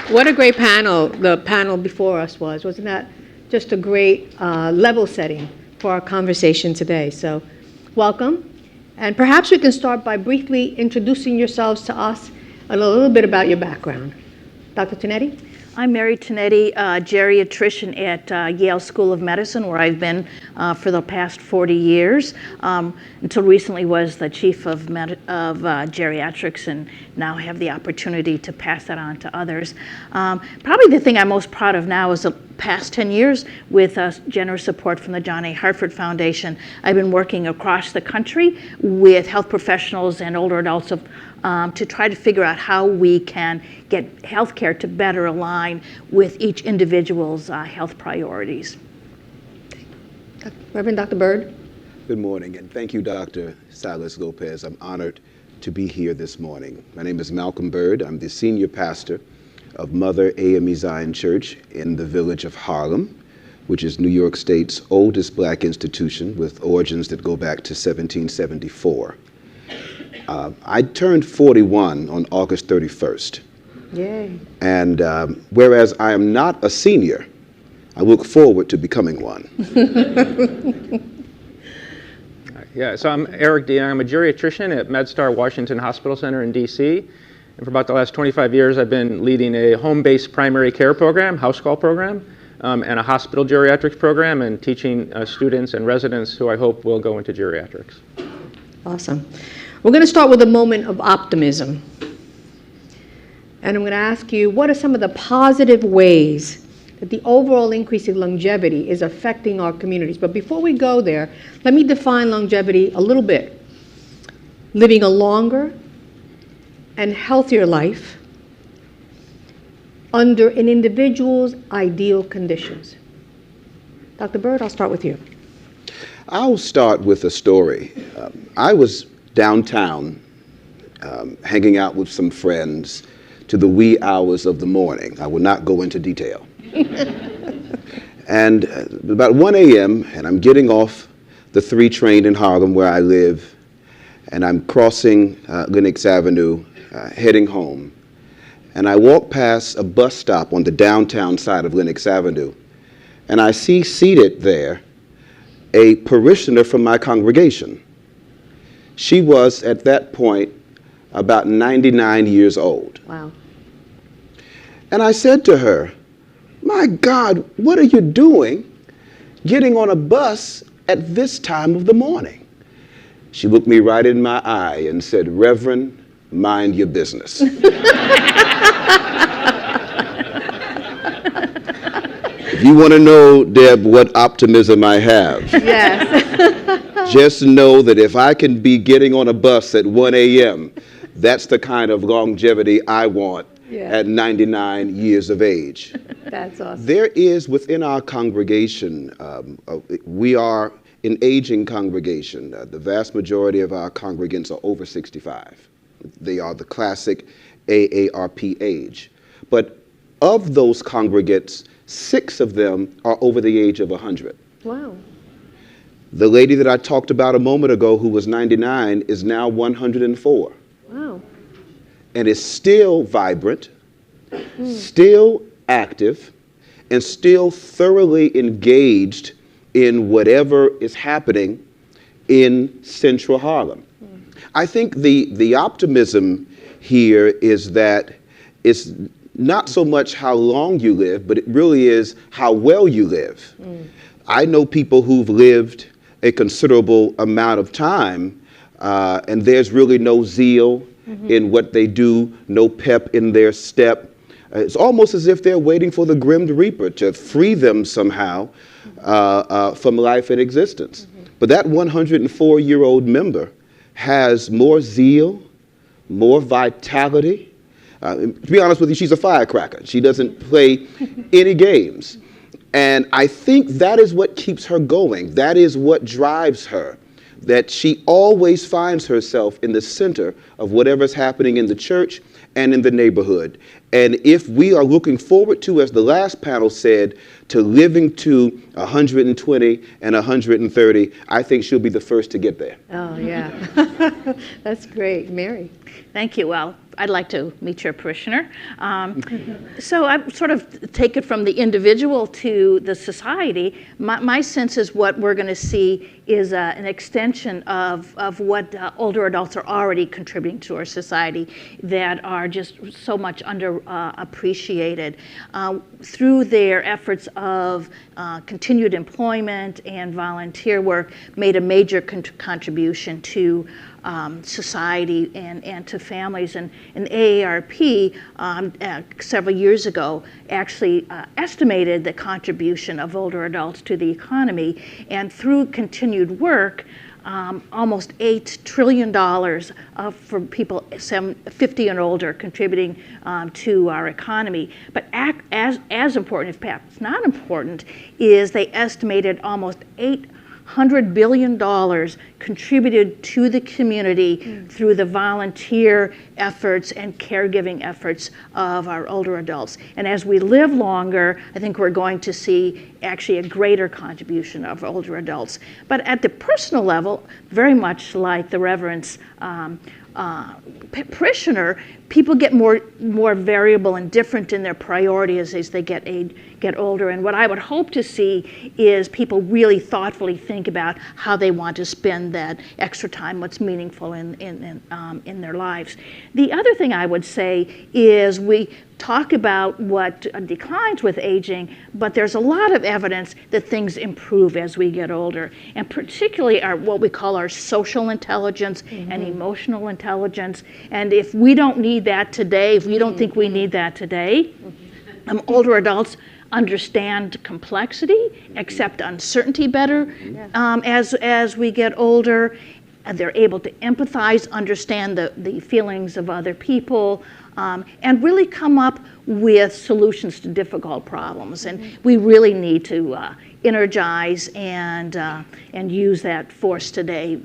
What a great panel the panel before us was. Wasn't that just a great level setting for our conversation today? So welcome. And perhaps we can start by briefly introducing yourselves to us and a little bit about your background. Dr. Tonetti? I'm Mary Tonetti, geriatrician at Yale School of Medicine, where I've been for the past 40 years. Until recently was the chief of geriatrics, and now have the opportunity to pass that on to others. Probably the thing I'm most proud of now is the past 10 years with generous support from the John A. Hartford Foundation. I've been working across the country with health professionals and older adults to try to figure out how we can get healthcare to better align with each individual's health priorities. Reverend Dr. Bird? Good morning, and thank you, Dr. Silas Lopez. I'm honored to be here this morning. My name is Malcolm Bird. I'm the senior pastor of Mother AME Zion Church in the village of Harlem, which is New York State's oldest black institution with origins that go back to 1774. I turned 41 on August 31st. Yay. And whereas I am not a senior, I look forward to becoming one. Yeah, so I'm Eric DeYoung. I'm a geriatrician at MedStar Washington Hospital Center in DC. And for about the last 25 years, I've been leading a home-based primary care program, house call program, and a hospital geriatrics program, and teaching students and residents who I hope will go into geriatrics. Awesome. We're going to start with a moment of optimism. And I'm going to ask you, what are some of the positive ways that the overall increase in longevity is affecting our communities? But before we go there, let me define longevity a little bit. Living a longer and healthier life under an individual's ideal conditions. Dr. Bird, I'll start with you. I'll start with a story. I was downtown hanging out with some friends to the wee hours of the morning. I will not go into detail. And about 1 a.m., and I'm getting off the 3 train in Harlem where I live, and I'm crossing Lenox Avenue, heading home. And I walk past a bus stop on the downtown side of Lenox Avenue, and I see seated there a parishioner from my congregation. She was, at that point, about 99 years old. Wow. And I said to her, "My God, what are you doing getting on a bus at this time of the morning?" She looked me right in my eye and said, "Reverend, mind your business." If you want to know, Deb, what optimism I have, Yes. just know that if I can be getting on a bus at 1 a.m., that's the kind of longevity I want at 99 years of age. That's awesome. There is within our congregation, we are an aging congregation. The vast majority of our congregants are over 65. They are the classic AARP age. But of those congregants, 6 of them are over the age of 100. Wow. The lady that I talked about a moment ago who was 99 is now 104. Wow. And is still vibrant, still active, and still thoroughly engaged in whatever is happening in Central Harlem. I think the optimism here is that it's not so much how long you live, but it really is how well you live. I know people who've lived a considerable amount of time, and there's really no zeal in what they do, no pep in their step. It's almost as if they're waiting for the Grim Reaper to free them somehow from life and existence. But that 104-year-old member has more zeal, more vitality. To be honest with you, she's a firecracker. She doesn't play any games. And I think that is what keeps her going. That is what drives her. That she always finds herself in the center of whatever's happening in the church and in the neighborhood. And if we are looking forward to, as the last panel said, to living to 120 and 130, I think she'll be the first to get there. Oh, yeah. That's great. Mary? Thank you. Well, I'd like to meet your parishioner. So I sort of take it from the individual to the society. My sense is what we're going to see is an extension of what older adults are already contributing to our society that are just so much underappreciated through their efforts of continued employment and volunteer work, made a major contribution to society and to families. And AARP several years ago actually estimated the contribution of older adults to the economy, and through continued work, almost $8 trillion for people 50 and older contributing to our economy. But as important, if perhaps not important, is they estimated almost $800 billion contributed to the community through the volunteer efforts and caregiving efforts of our older adults. And as we live longer, I think we're going to see actually a greater contribution of older adults. But at the personal level, very much like the Reverend's parishioner, people get more variable and different in their priorities as they get older. And what I would hope to see is people really thoughtfully think about how they want to spend that extra time, what's meaningful in their lives. The other thing I would say is we talk about what declines with aging, but there's a lot of evidence that things improve as we get older, and particularly what we call our social intelligence and emotional intelligence. And if we don't need that today, if we don't think we need that today, older adults understand complexity, accept uncertainty better as we get older. And they're able to empathize, understand the feelings of other people, and really come up with solutions to difficult problems. And we really need to energize and use that force today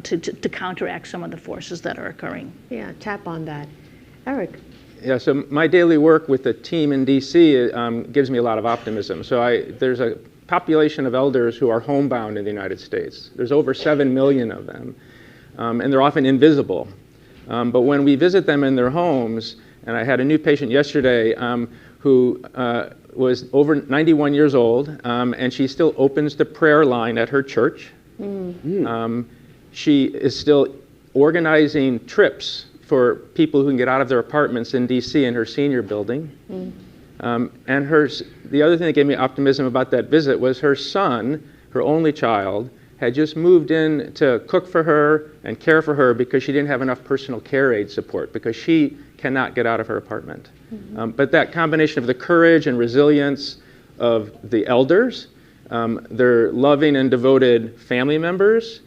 to counteract some of the forces that are occurring. Yeah, tap on that. Eric. Yeah, so my daily work with the team in DC gives me a lot of optimism. So there's a population of elders who are homebound in the United States. There's over 7 million of them, and they're often invisible. But when we visit them in their homes, and I had a new patient yesterday who was over 91 years old, and she still opens the prayer line at her church. She is still organizing trips for people who can get out of their apartments in DC in her senior building. And the other thing that gave me optimism about that visit was her son, her only child, had just moved in to cook for her and care for her because she didn't have enough personal care aid support, because she cannot get out of her apartment. But that combination of the courage and resilience of the elders, their loving and devoted family members,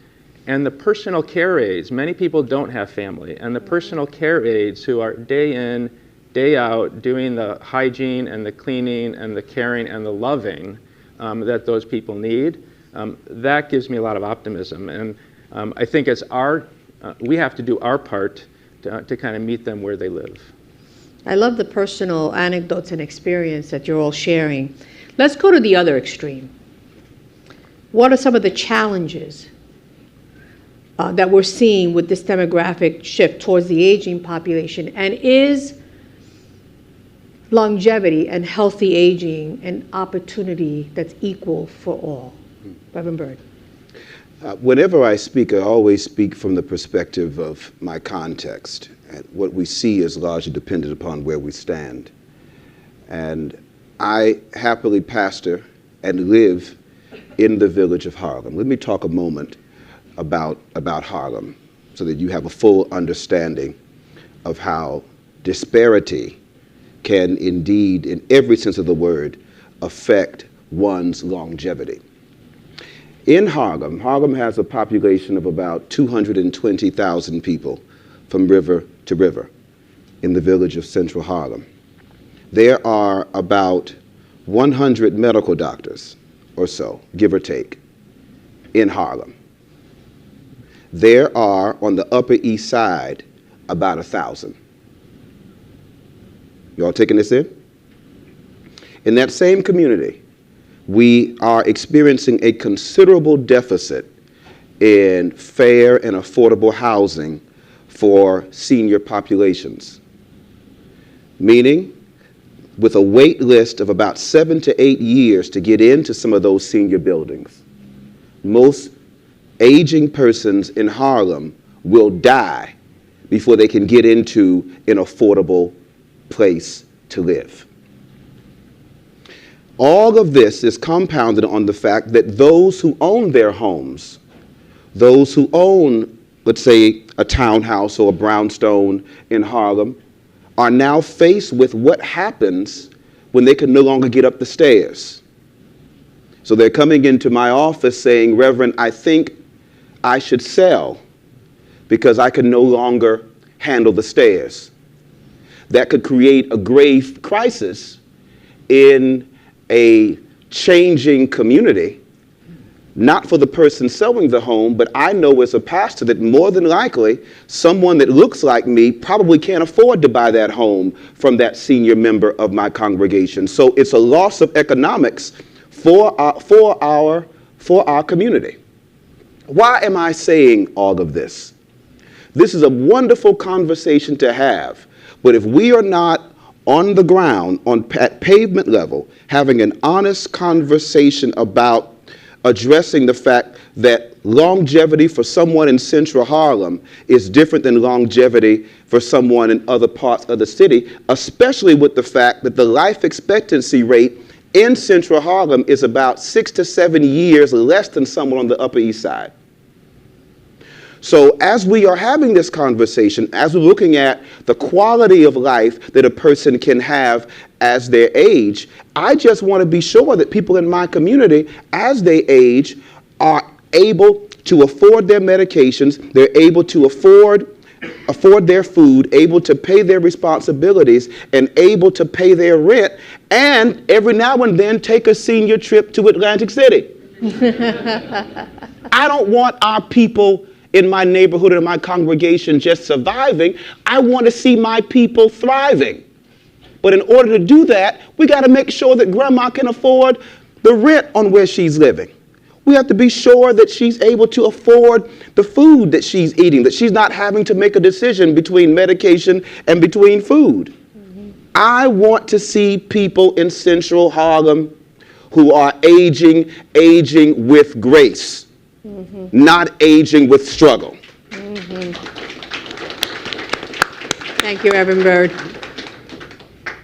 and the personal care aides. Many people don't have family, and the personal care aides who are day in, day out doing the hygiene and the cleaning and the caring and the loving that those people need, that gives me a lot of optimism. And I think we have to do our part to kind of meet them where they live. I love the personal anecdotes and experience that you're all sharing. Let's go to the other extreme. What are some of the challenges that we're seeing with this demographic shift towards the aging population? And is longevity and healthy aging an opportunity that's equal for all? Reverend Bird. Whenever I speak, I always speak from the perspective of my context. And what we see is largely dependent upon where we stand. And I happily pastor and live in the village of Harlem. Let me talk a moment about Harlem so that you have a full understanding of how disparity can indeed, in every sense of the word, affect one's longevity. In Harlem has a population of about 220,000 people from river to river in the village of Central Harlem. There are about 100 medical doctors or so, give or take, in Harlem. There are, on the Upper East Side, about 1,000. You all taking this in? In that same community, we are experiencing a considerable deficit in fair and affordable housing for senior populations. meaning with a wait list of about 7 to 8 years to get into some of those senior buildings. Most aging persons in Harlem will die before they can get into an affordable place to live. All of this is compounded on the fact that those who own their homes, those who own, let's say, a townhouse or a brownstone in Harlem, are now faced with what happens when they can no longer get up the stairs. So they're coming into my office saying, Reverend, I think I should sell because I can no longer handle the stairs. That could create a grave crisis in a changing community, not for the person selling the home, but I know as a pastor that more than likely someone that looks like me probably can't afford to buy that home from that senior member of my congregation. So it's a loss of economics for our community. Why am I saying all of this? This is a wonderful conversation to have, but if we are not on the ground, at pavement level, having an honest conversation about addressing the fact that longevity for someone in central Harlem is different than longevity for someone in other parts of the city, especially with the fact that the life expectancy rate in central Harlem is about 6 to 7 years less than someone on the Upper East Side. So as we are having this conversation, as we're looking at the quality of life that a person can have as they age, I just want to be sure that people in my community, as they age, are able to afford their medications, they're able to afford their food, able to pay their responsibilities, and able to pay their rent, and every now and then take a senior trip to Atlantic City. I don't want our people in my neighborhood or my congregation just surviving. I want to see my people thriving. But in order to do that, we got to make sure that grandma can afford the rent on where she's living. We have to be sure that she's able to afford the food that she's eating, that she's not having to make a decision between medication and between food. I want to see people in central Harlem who are aging with grace. Not aging with struggle. Thank you, Reverend Byrd.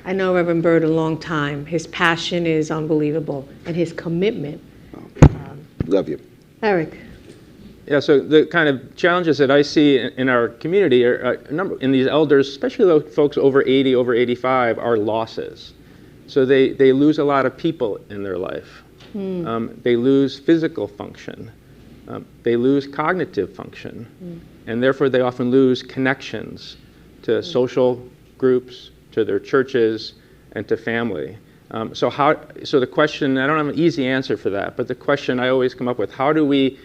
I know Reverend Byrd a long time. His passion is unbelievable, and his commitment. Love you. Eric. Yeah, so the kind of challenges that I see in our community are in these elders, especially those folks over 80, over 85, are losses. So they lose a lot of people in their life. They lose physical function. They lose cognitive function, and therefore they often lose connections to social groups, to their churches, and to family. So the question, I don't have an easy answer for that, but the question I always come up with, how do we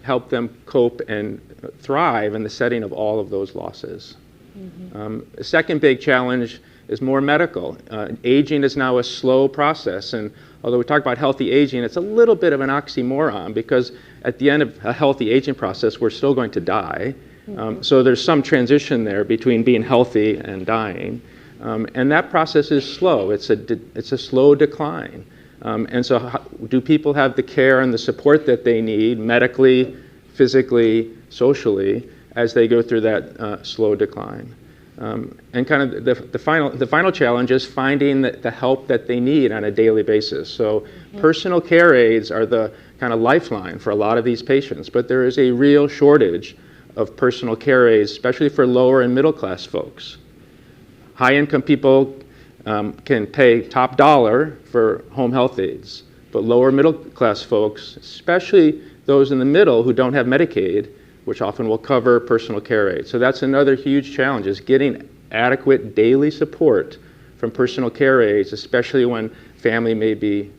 help them cope and thrive in the setting of all of those losses? The second big challenge is more medical. Aging is now a slow process, and although we talk about healthy aging, it's a little bit of an oxymoron because at the end of a healthy aging process, we're still going to die. So there's some transition there between being healthy and dying. And that process is slow. It's a slow decline. And so do people have the care and the support that they need medically, physically, socially, as they go through that slow decline? And kind of the final challenge is finding the help that they need on a daily basis. So personal care aides are the kind of lifeline for a lot of these patients, but there is a real shortage of personal care aides, especially for lower and middle class folks. High-income people can pay top dollar for home health aides, but lower middle-class folks, especially those in the middle who don't have Medicaid, which often will cover personal care aides. So that's another huge challenge, is getting adequate daily support from personal care aides, especially when family may be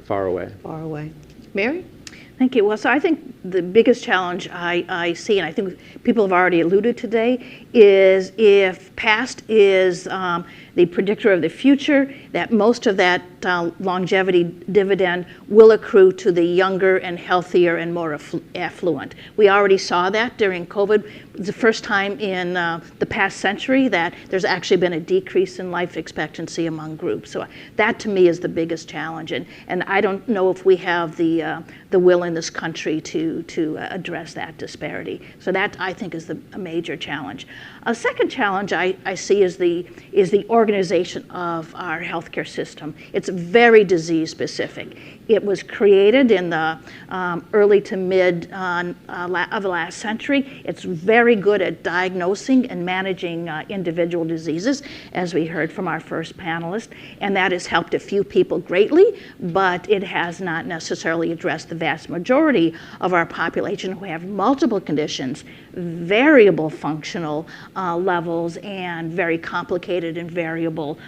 far away. Far away. Mary? Thank you. Well, so I think the biggest challenge I see, and I think people have already alluded today, is if past is the predictor of the future, that most of that longevity dividend will accrue to the younger and healthier and more affluent. We already saw that during COVID. It's the first time in the past century that there's actually been a decrease in life expectancy among groups. So that to me is the biggest challenge, and I don't know if we have the will in this country to address that disparity. So that I think is a major challenge. A second challenge I see is the organization of our healthcare system. It's very disease specific. It was created in the early to mid of the last century. It's very good at diagnosing and managing individual diseases, as we heard from our first panelist, and that has helped a few people greatly, but it has not necessarily addressed the vast majority of our population who have multiple conditions, variable functional levels, and very complicated and variable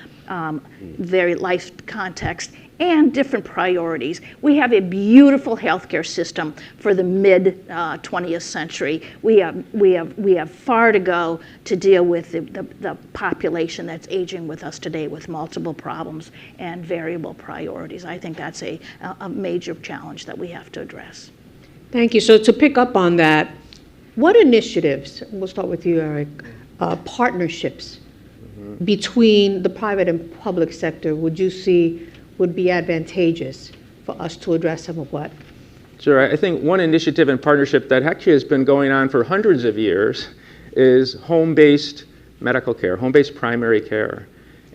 very life context, and different priorities. We have a beautiful healthcare system for the mid 20th century. We have far to go to deal with the population that's aging with us today with multiple problems and variable priorities. I think that's a major challenge that we have to address. Thank you. So to pick up on that, what initiatives, we'll start with you, Eric, partnerships between the private and public sector would you see would be advantageous for us to address some of what? Sure. I think one initiative and partnership that actually has been going on for hundreds of years is home-based medical care, home-based primary care.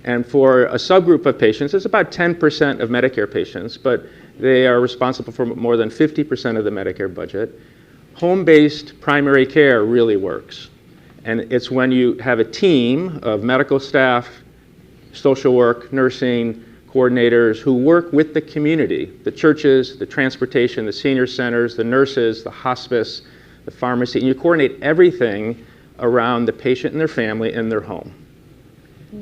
And for a subgroup of patients, it's about 10% of Medicare patients, but they are responsible for more than 50% of the Medicare budget. Home-based primary care really works. And it's when you have a team of medical staff, social work, nursing, coordinators who work with the community, the churches, the transportation, the senior centers, the nurses, the hospice, the pharmacy, and you coordinate everything around the patient and their family in their home.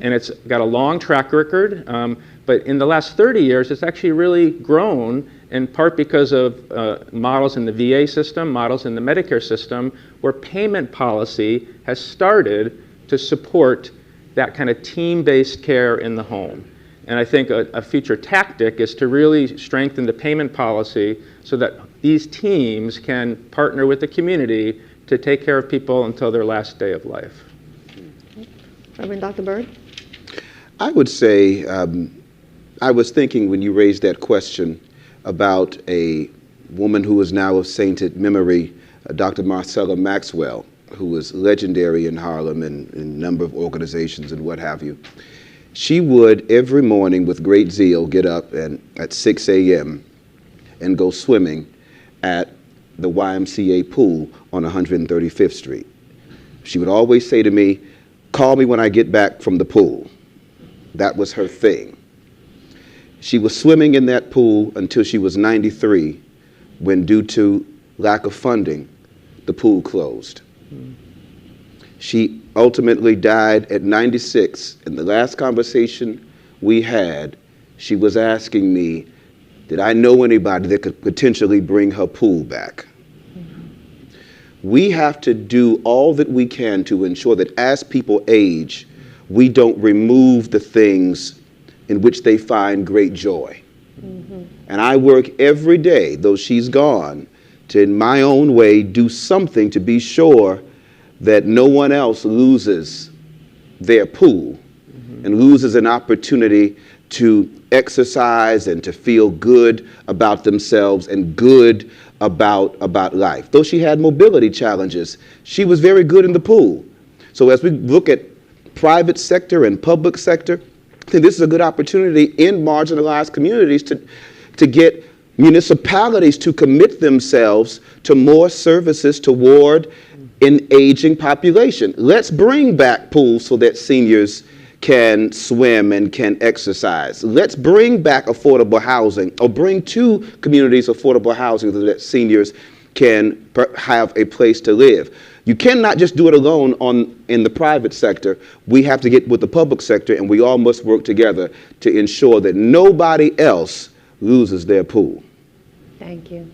And it's got a long track record, but in the last 30 years, it's actually really grown, in part because of models in the VA system, models in the Medicare system, where payment policy has started to support that kind of team-based care in the home. And I think a future tactic is to really strengthen the payment policy so that these teams can partner with the community to take care of people until their last day of life. Reverend Dr. Bird? I would say, I was thinking when you raised that question about a woman who is now of sainted memory, Dr. Marcella Maxwell, who was legendary in Harlem and in a number of organizations and what have you. She would every morning with great zeal get up and at 6 a.m. and go swimming at the YMCA pool on 135th Street. She would always say to me, "Call me when I get back from the pool." That was her thing. She was swimming in that pool until she was 93, when due to lack of funding, the pool closed. She ultimately died at 96. In the last conversation we had, she was asking me, did I know anybody that could potentially bring her pool back? We have to do all that we can to ensure that as people age, we don't remove the things in which they find great joy. And I work every day, though she's gone, to in my own way do something to be sure that no one else loses their pool and loses an opportunity to exercise and to feel good about themselves and good about life. Though she had mobility challenges, she was very good in the pool. So as we look at private sector and public sector, I think this is a good opportunity in marginalized communities to get municipalities to commit themselves to more services toward an aging population. Let's bring back pools so that seniors can swim and can exercise. Let's bring back affordable housing, or bring to communities affordable housing so that seniors can have a place to live. You cannot just do it alone in the private sector. We have to get with the public sector, and we all must work together to ensure that nobody else loses their pool. Thank you.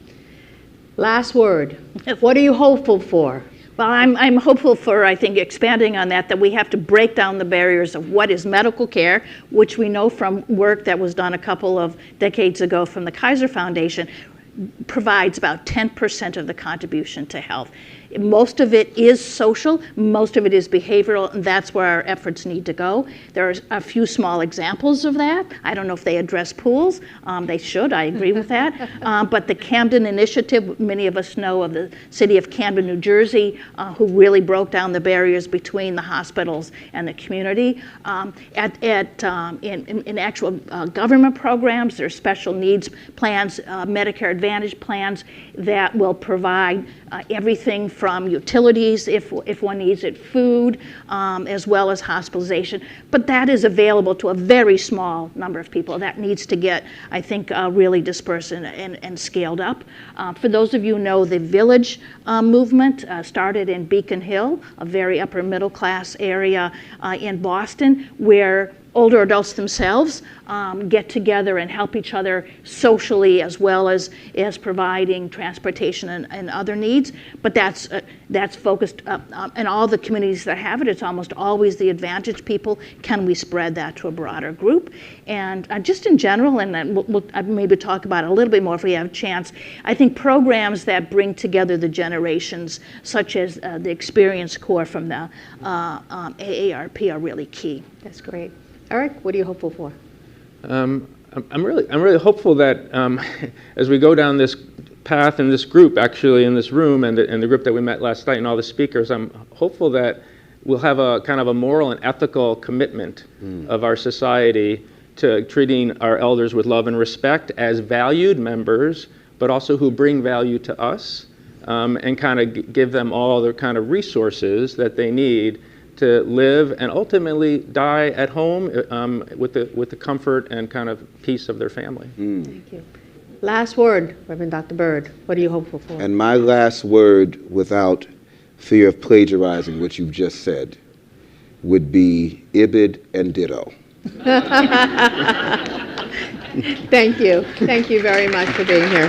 Last word. What are you hopeful for? Well, I'm hopeful for, I think, expanding on that we have to break down the barriers of what is medical care, which we know from work that was done a couple of decades ago from the Kaiser Foundation, provides about 10% of the contribution to health. Most of it is social, most of it is behavioral, and that's where our efforts need to go. There are a few small examples of that. I don't know if they address pools. They should, I agree with that. But the Camden Initiative, many of us know of the city of Camden, New Jersey, who really broke down the barriers between the hospitals and the community. In actual government programs, there are special needs plans, Medicare Advantage plans that will provide everything from utilities, if one needs it, food, as well as hospitalization. But that is available to a very small number of people. That needs to get, I think, really dispersed and scaled up. For those of you who know, the Village movement started in Beacon Hill, a very upper middle class area in Boston, where older adults themselves get together and help each other socially, as well as providing transportation and other needs. But that's focused in all the communities that have it. It's almost always the advantaged people. Can we spread that to a broader group? And just in general, and we'll maybe talk about it a little bit more if we have a chance, I think programs that bring together the generations, such as the Experience Corps from the AARP, are really key. That's great. Eric, what are you hopeful for? I'm really hopeful that as we go down this path in this group, actually in this room, and the group that we met last night and all the speakers, I'm hopeful that we'll have a kind of a moral and ethical commitment of our society to treating our elders with love and respect as valued members, but also who bring value to us, and kind of give them all the kind of resources that they need to live and ultimately die at home with the comfort and kind of peace of their family. Thank you. Last word, Reverend Dr. Bird. What are you hopeful for? And my last word, without fear of plagiarizing what you've just said, would be ibid and ditto. Thank you. Thank you very much for being here.